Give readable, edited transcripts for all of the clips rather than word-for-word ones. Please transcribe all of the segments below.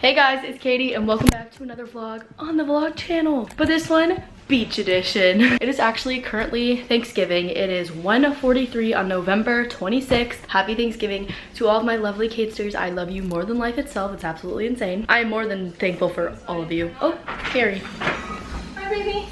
Hey guys, it's Katie and welcome back to another vlog on the vlog channel. But this one, beach edition. It is actually currently Thanksgiving. It is 1:43 on November 26th. Happy Thanksgiving to all of my lovely Catesters. I love you more than life itself. It's absolutely insane. I am more than thankful for all of you. Oh, Carrie. Hi, baby.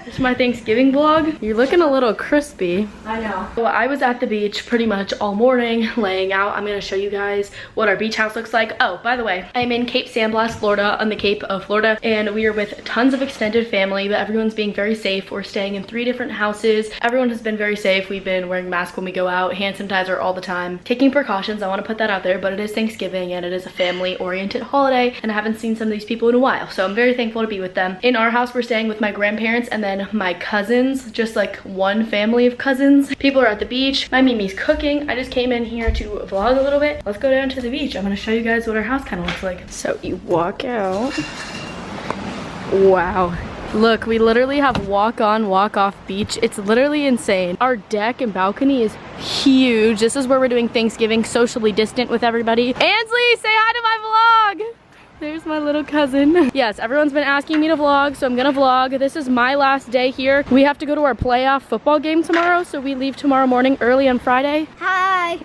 This is my Thanksgiving vlog. You're looking a little crispy. I know. Well, I was at the beach pretty much all morning laying out. I'm gonna show you guys what our beach house looks like. Oh, by the way, I'm in Cape San Blas, Florida, on the Cape of Florida, and we are with tons of extended family, but everyone's being very safe. We're staying in 3 different houses. Everyone has been very safe. We've been wearing masks when we go out, hand sanitizer all the time, taking precautions. I want to put that out there, but it is Thanksgiving and it is a family-oriented holiday, and I haven't seen some of these people in a while, so I'm very thankful to be with them. In our house, we're staying with my grandparents and then my cousins, just like one family of cousins. People are at the beach. My Mimi's cooking. I just came in here to vlog a little bit. Let's go down to the beach. I'm gonna show you guys what our house kind of looks like. So you walk out. Wow. Look, we literally have walk on, walk off beach. It's literally insane. Our deck and balcony is huge. This is where we're doing Thanksgiving, socially distant with everybody. Ansley, say hi to my vlog. There's my little cousin. Yes, everyone's been asking me to vlog, so I'm gonna vlog. This is my last day here. We have to go to our playoff football game tomorrow, so we leave tomorrow morning early on Friday. Hi.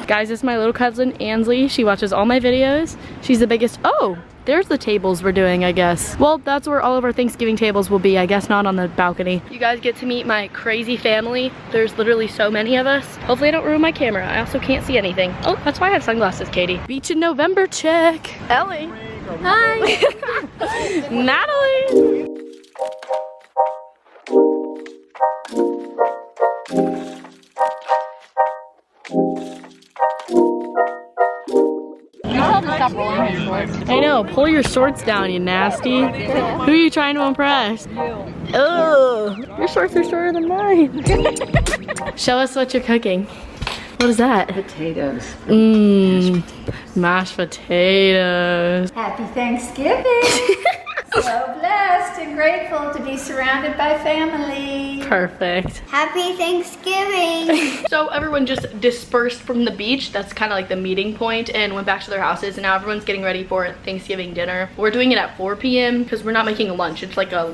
Guys, this is my little cousin, Ansley. She watches all my videos. She's the biggest. Oh, there's the tables we're doing, I guess. Well, that's where all of our Thanksgiving tables will be. I guess not on the balcony. You guys get to meet my crazy family. There's literally so many of us. Hopefully I don't ruin my camera. I also can't see anything. Oh, that's why I have sunglasses, Katie. Beach in November, check. Ellie. Hi. Natalie. I know, pull your shorts down, you nasty. Who are you trying to impress? Ugh, your shorts are shorter than mine. Show us what you're cooking. What is that? Potatoes. Mmm, mashed potatoes. Happy Thanksgiving. So blessed and grateful to be surrounded by family. Perfect. Happy Thanksgiving. So everyone just dispersed from the beach. That's kind of like the meeting point, and went back to their houses, and now everyone's getting ready for Thanksgiving dinner. We're doing it at 4 p.m. because we're not making a lunch. It's like a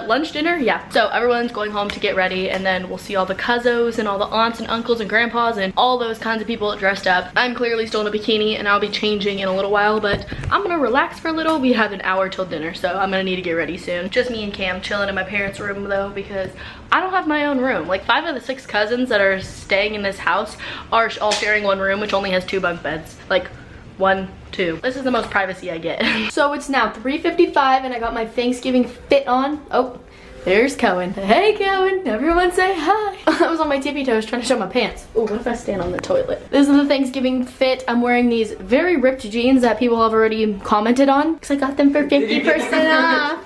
lunch dinner, yeah. So everyone's going home to get ready, and then we'll see all the cousins and all the aunts and uncles and grandpas and all those kinds of people dressed up. I'm clearly still in a bikini and I'll be changing in a little while, but I'm gonna relax for a little. We have an hour till dinner, so I'm gonna need to get ready soon. Just me and Cam chilling in my parents' room though, because I don't have my own room. Like 5 of the 6 cousins that are staying in this house are all sharing one room, which only has 2 bunk beds. Like 1, 2. This is the most privacy I get. So it's now 3:55 and I got my Thanksgiving fit on. Oh, there's Cohen. Hey Cohen, everyone say hi. I was on my tippy toes trying to show my pants. Oh, what if I stand on the toilet? This is the Thanksgiving fit. I'm wearing these very ripped jeans that people have already commented on because I got them for 50% off.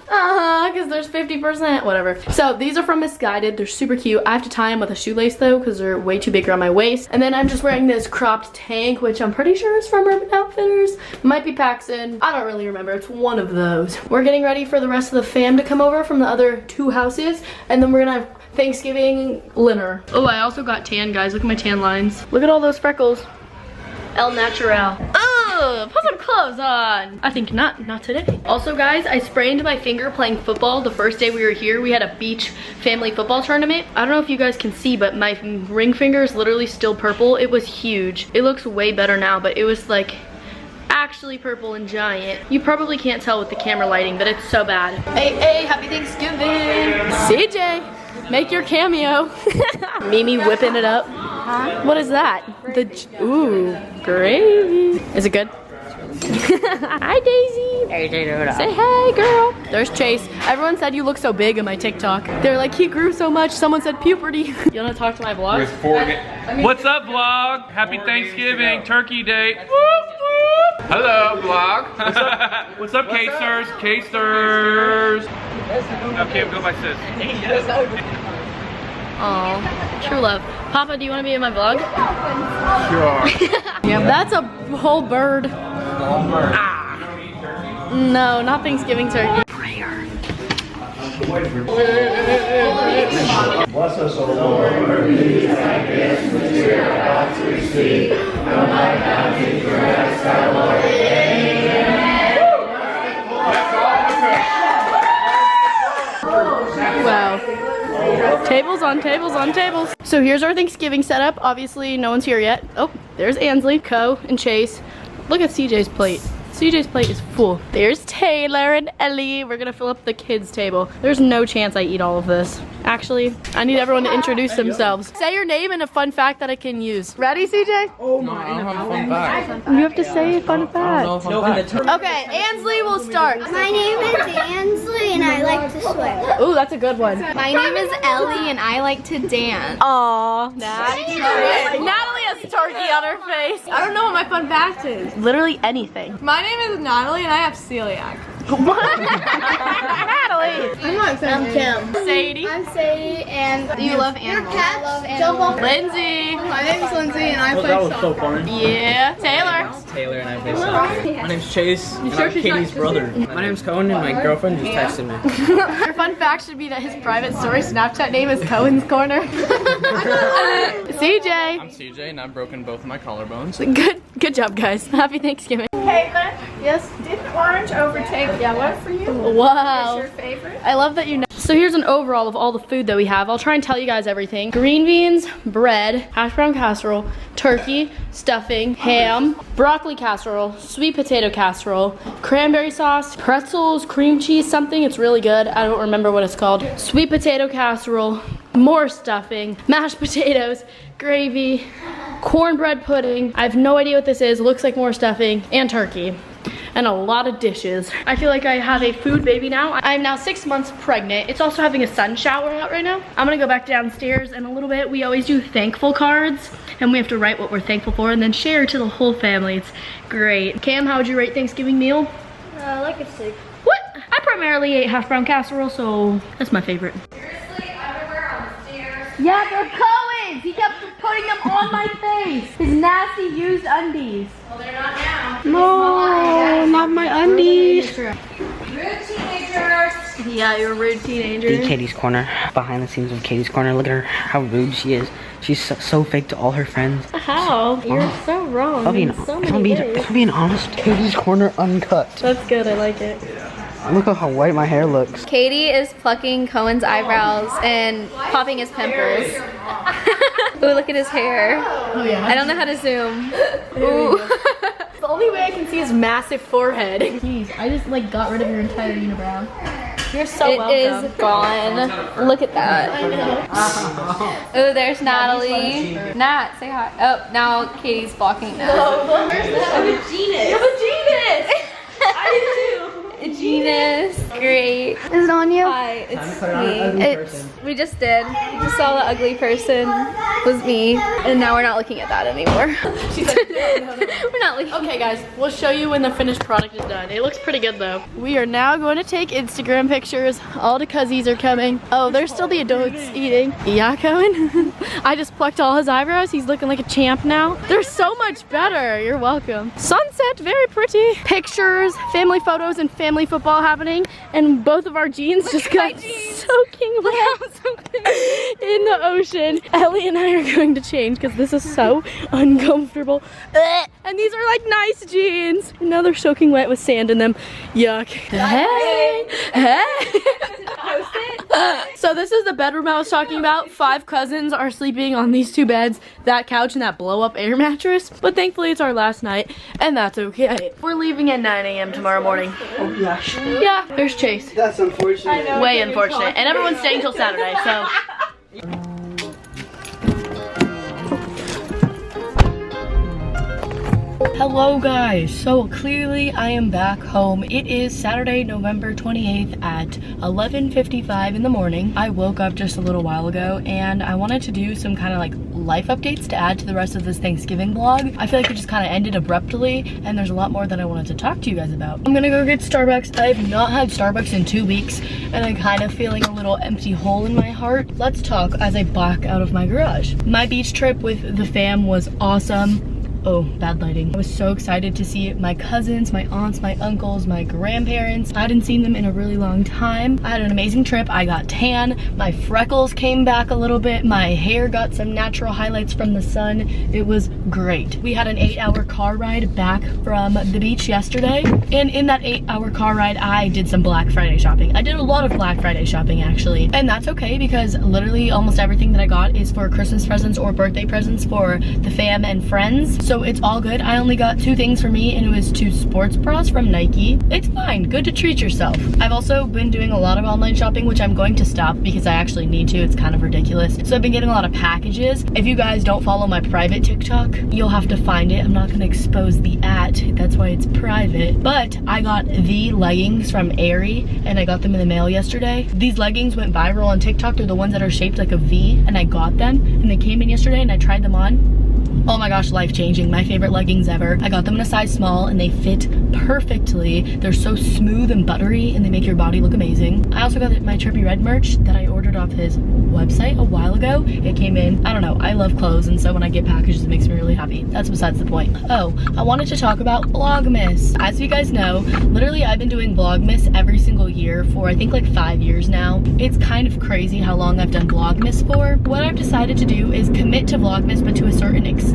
Because there's 50%, whatever. So these are from Misguided. They're super cute. I have to tie them with a shoelace though because they're way too big around my waist. And then I'm just wearing this cropped tank, which I'm pretty sure is from Urban Outfitters. Might be Paxson. I don't really remember. It's one of those. We're getting ready for the rest of the fam to come over from the other 2 houses, and then we're gonna have Thanksgiving dinner. Oh, I also got tan, guys. Look at my tan lines. Look at all those freckles. El Natural. Oh, put some clothes on. I think not today. Also, guys, I sprained my finger playing football the first day we were here. We had a beach family football tournament. I don't know if you guys can see, but my ring finger is literally still purple. It was huge. It looks way better now, but it was like actually purple and giant. You probably can't tell with the camera lighting, but it's so bad. Hey, happy Thanksgiving. CJ, make your cameo. Mimi whipping it up. Huh? What is that? Ooh, gravy. Is it good? Hi, Daisy. Say hey, girl. There's Chase. Everyone said you look so big in my TikTok. They're like, he grew so much. Someone said puberty. You wanna talk to my vlog? What's up, vlog? Happy Thanksgiving, Turkey Day. Whoop, whoop. Hello, vlog. What's up, K-sters? K-sters. Okay, go by sis. Aw, true love. Papa, do you want to be in my vlog? Sure. Yeah, that's a whole bird. Ah. No, not Thanksgiving turkey. Prayer. Bless us, O Lord. These thy gifts which we are about to receive. From thy bounty for us, our Lord. Amen. Wow. Tables on tables on tables. So here's our Thanksgiving setup. Obviously, no one's here yet. Oh, there's Ansley, Co, and Chase. Look at CJ's plate. CJ's plate is full. There's Taylor and Ellie. We're gonna fill up the kids' table. There's no chance I eat all of this. Actually, I need everyone to introduce themselves. Say your name and a fun fact that I can use. Ready, CJ? Oh my, I don't have a fun fact. You have to say a fun fact. No, Okay, Ansley will start. My name is Ansley and I like to swim. Ooh, that's a good one. My name is Ellie and I like to dance. Aww. Natalie has turkey on her face. I don't know what my fun fact is. Literally anything. My name is Natalie and I have celiac. What? Natalie. I'm Kim. Sadie. I'm Sadie and Do you love animals? I love animals. Lindsay. My name is Lindsay and I play That was so soccer. funny. Yeah. Taylor. Taylor and I play soccer. My name's Chase, and I'm Katie's brother. My name's Cohen, and my girlfriend just texted me. Your fun fact should be that his private story Snapchat name is Cohen's Corner. CJ. I'm CJ, and I've broken both of my collarbones. Good job, guys. Happy Thanksgiving. Caitlin, yes, didn't orange overtake yellow for you? Wow. Your favorite? I love that you know. So here's an overall of all the food that we have. I'll try and tell you guys everything. Green beans, bread, hash brown casserole, turkey, stuffing, ham, broccoli casserole, sweet potato casserole, cranberry sauce, pretzels, cream cheese something. It's really good. I don't remember what it's called. Sweet potato casserole, more stuffing, mashed potatoes, gravy, cornbread pudding. I have no idea what this is. It looks like more stuffing, and turkey. And a lot of dishes. I feel like I have a food baby now. I'm now 6 months pregnant. It's also having a sun shower out right now. I'm gonna go back downstairs in a little bit. We always do thankful cards and we have to write what we're thankful for and then share to the whole family. It's great. Cam, how would you rate Thanksgiving meal? like a 6. What? I primarily ate hash brown casserole, so that's my favorite. Yeah, they're Cohen's! He kept putting them on my face! His nasty used undies. Well, they're not now. No, not my undies. Rude teenagers. Yeah, you're a rude teenager. Be Katie's Corner. Behind the scenes of Katie's Corner. Look at her, how rude she is. She's so fake to all her friends. How? You're so wrong. If I'm being honest, Katie's Corner uncut. That's good, I like it. Look at how white my hair looks. Katie is plucking Cohen's eyebrows and popping his pimples. Ooh, look at his hair. Oh yeah. I don't know how to zoom. Ooh. The only way I can see is massive forehead. Jeez, I just like got rid of your entire unibrow. You're so welcome. It is gone. Look at that. I know. Oh, there's Natalie. Nat, say hi. Oh, now Katie's blocking that. I have a genus. You have a genus. I do. Genus, great. Is it on you? Hi, it's me. We just did. We just saw the ugly person was me, and now we're not looking at that anymore. She's like, no. We're not looking. Okay, guys, we'll show you when the finished product is done. It looks pretty good though. We are now going to take Instagram pictures. All the cuzzies are coming. Oh, there's still the adults eating. Yeah, Cohen. I just plucked all his eyebrows. He's looking like a champ now. They're so much better. You're welcome. Sunset, very pretty. Pictures, family photos, and family football happening. And both of our jeans just got soaking wet in the ocean. Ellie and I are going to change because this is so uncomfortable. And these are like nice jeans. And now they're soaking wet with sand in them. Yuck. Hey. So this is the bedroom I was talking about. 5 cousins are sleeping on these 2 beds, that couch, and that blow-up air mattress. But thankfully it's our last night, and that's okay. We're leaving at 9 a.m. tomorrow morning. Oh gosh. Yeah, there's Chase. That's unfortunate. Way unfortunate. And everyone's staying till Saturday, so. Hello guys, so clearly I am back home. It is Saturday, November 28th at 11:55 in the morning. I woke up just a little while ago and I wanted to do some kind of like life updates to add to the rest of this Thanksgiving vlog. I feel like it just kind of ended abruptly and there's a lot more that I wanted to talk to you guys about. I'm gonna go get Starbucks. I have not had Starbucks in 2 weeks and I'm kind of feeling a little empty hole in my heart. Let's talk as I back out of my garage. My beach trip with the fam was awesome. Oh, bad lighting. I was so excited to see my cousins, my aunts, my uncles, my grandparents. I hadn't seen them in a really long time. I had an amazing trip. I got tan. My freckles came back a little bit. My hair got some natural highlights from the sun. It was great. We had an 8-hour car ride back from the beach yesterday. And in that 8-hour car ride, I did some Black Friday shopping. I did a lot of Black Friday shopping actually. And that's okay because literally almost everything that I got is for Christmas presents or birthday presents for the fam and friends. So it's all good. I only got 2 things for me and it was 2 sports bras from Nike. It's fine. Good to treat yourself. I've also been doing a lot of online shopping, which I'm going to stop because I actually need to. It's kind of ridiculous. So I've been getting a lot of packages. If you guys don't follow my private TikTok, you'll have to find it. I'm not going to expose the that's why it's private. But I got the leggings from Aerie and I got them in the mail yesterday. These leggings went viral on TikTok. They're the ones that are shaped like a V and I got them and they came in yesterday and I tried them on. Oh my gosh, life-changing. My favorite leggings ever. I got them in a size small and they fit perfectly. They're so smooth and buttery and they make your body look amazing. I also got my Trippy Red merch that I ordered off his website a while ago. It came in. I don't know. I love clothes and so when I get packages it makes me really happy. That's besides the point. Oh, I wanted to talk about Vlogmas. As you guys know, literally I've been doing Vlogmas every single year for I think like 5 years now. It's kind of crazy how long I've done Vlogmas for. What I've decided to do is commit to Vlogmas but to a certain extent.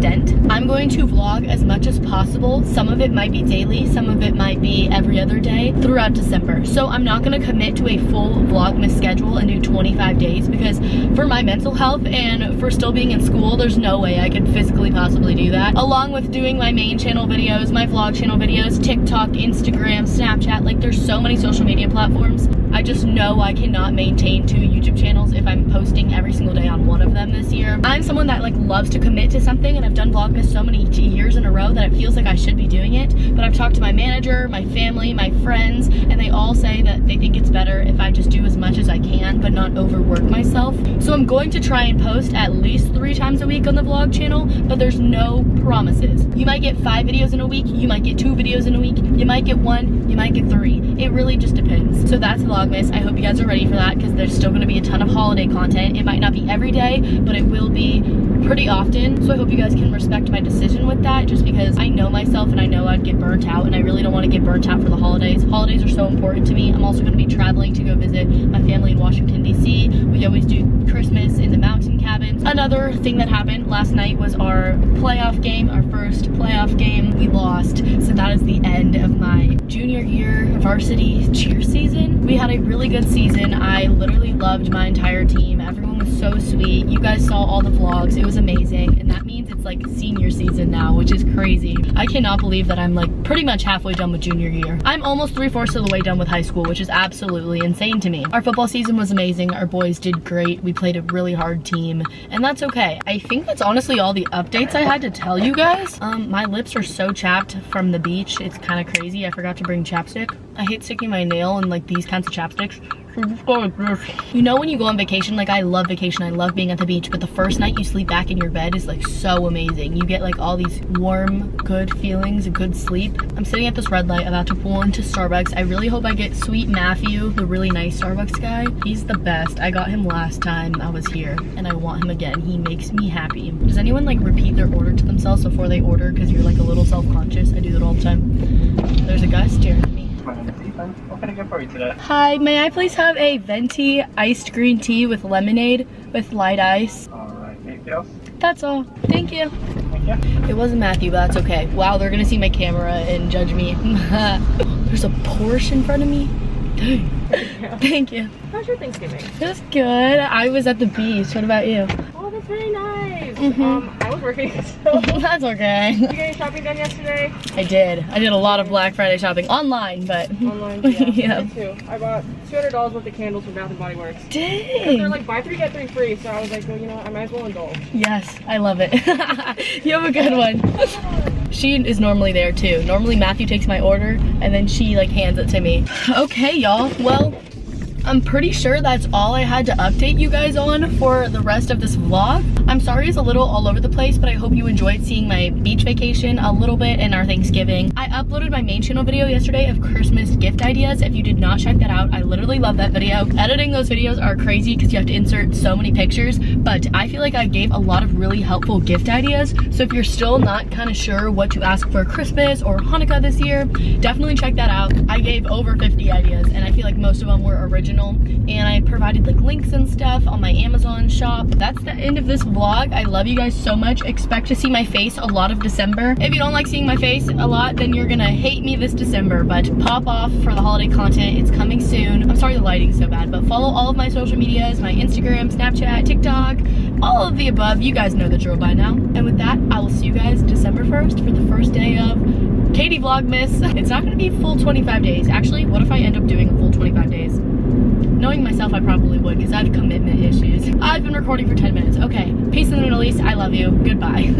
I'm going to vlog as much as possible. Some of it might be daily, some of it might be every other day throughout December. So I'm not going to commit to a full Vlogmas schedule and do 25 days because for my mental health and for still being in school, there's no way I could physically possibly do that. Along with doing my main channel videos, my vlog channel videos, TikTok, Instagram, Snapchat, like there's so many social media platforms. I just know I cannot maintain 2 YouTube channels if I'm posting every single day on one of them this year. I'm someone that like loves to commit to something and I've done Vlogmas so many years in a row that it feels like I should be doing it. But I've talked to my manager, my family, my friends, and they all say that they think it's better if I just do as much as I can but not overwork myself. So I'm going to try and post at least 3 times a week on the vlog channel, but there's no promises. You might get 5 videos in a week, you might get 2 videos in a week, you might get 1, you might get 3. It really just depends. So that's Vlogmas. I hope you guys are ready for that because there's still going to be a ton of holiday content. It might not be every day, but it will be pretty often. So I hope you guys can respect my decision with that just because I know myself and I know I'd get burnt out and I really don't want to get burnt out for the holidays. Holidays are so important to me. I'm also going to be traveling to go visit my family in Washington, D.C. We always do Christmas in the mountain cabins. Another thing that happened last night was our playoff game, our first playoff game. We lost. So that is the end of my junior year varsity cheer season. We had a really good season. I literally loved my entire team. Everyone was so sweet. You guys saw all the vlogs. It was amazing. And that means it's like senior season now, which is crazy. I cannot believe that I'm like pretty much halfway done with junior year. I'm almost 3/4 of the way done with high school, which is absolutely insane to me. Our football season was amazing. Our boys did great. We played a really hard team and that's okay. I think that's honestly all the updates I had to tell you guys. My lips are so chapped from the beach. It's kind of crazy. I forgot to bring chapstick. I hate sticking my nail in like these kinds of chapsticks. You know when you go on vacation, like I love vacation, I love being at the beach, but the first night you sleep back in your bed is like so amazing. You get like all these warm, good feelings, a good sleep. I'm sitting at this red light about to pull into Starbucks. I really hope I get Sweet Matthew, the really nice Starbucks guy. He's the best. I got him last time I was here and I want him again. He makes me happy. Does anyone like repeat their order to themselves before they order because you're like a little self-conscious? I do that all the time. There's a guy staring at me. What can I get for you today? Hi, may I please have a venti iced green tea with lemonade with light ice? Alright, anything else? That's all. Thank you. Thank you. It wasn't Matthew, but that's okay. Wow, they're gonna see my camera and judge me. There's a Porsche in front of me. Dang. Thank you. How's your Thanksgiving? It was good. I was at the beach. What about you? Oh, that's very nice. Mm-hmm. I was working, so. That's okay. Did you get any shopping done yesterday? I did. I did a lot of Black Friday shopping online, but. Online, yeah. Yeah. Me too. I bought $200 worth of candles from Bath & Body Works. Dang. They're like buy 3 get 3 free, so I was like, well, you know what, I might as well indulge. Yes, I love it. You have a good one. She is normally there too. Normally Matthew takes my order and then she like hands it to me. Okay, y'all. Well, I'm pretty sure that's all I had to update you guys on for the rest of this vlog. I'm sorry it's a little all over the place, but I hope you enjoyed seeing my beach vacation a little bit and our Thanksgiving. I uploaded my main channel video yesterday of Christmas gift ideas. If you did not check that out, I literally love that video. Editing those videos are crazy because you have to insert so many pictures, but I feel like I gave a lot of really helpful gift ideas. So if you're still not kind of sure what to ask for Christmas or Hanukkah this year, definitely check that out. I gave over 50 ideas and I feel like most of them were original, and I provided like links and stuff on my Amazon shop. That's the end of this vlog. I love you guys so much. Expect to see my face a lot of December. If you don't like seeing my face a lot, then you're gonna hate me this December, but pop off for the holiday content. It's coming soon. I'm sorry the lighting's so bad, but follow all of my social medias, my Instagram, Snapchat, TikTok, all of the above. You guys know the drill by now. And with that, I will see you guys December 1st for the first day of Caiti Vlogmas. It's not gonna be full 25 days. Actually, what if I end up doing a full 25 days? Knowing myself, I probably would because I have commitment issues. I've been recording for 10 minutes. Okay, peace in the Middle East. I love you. Goodbye.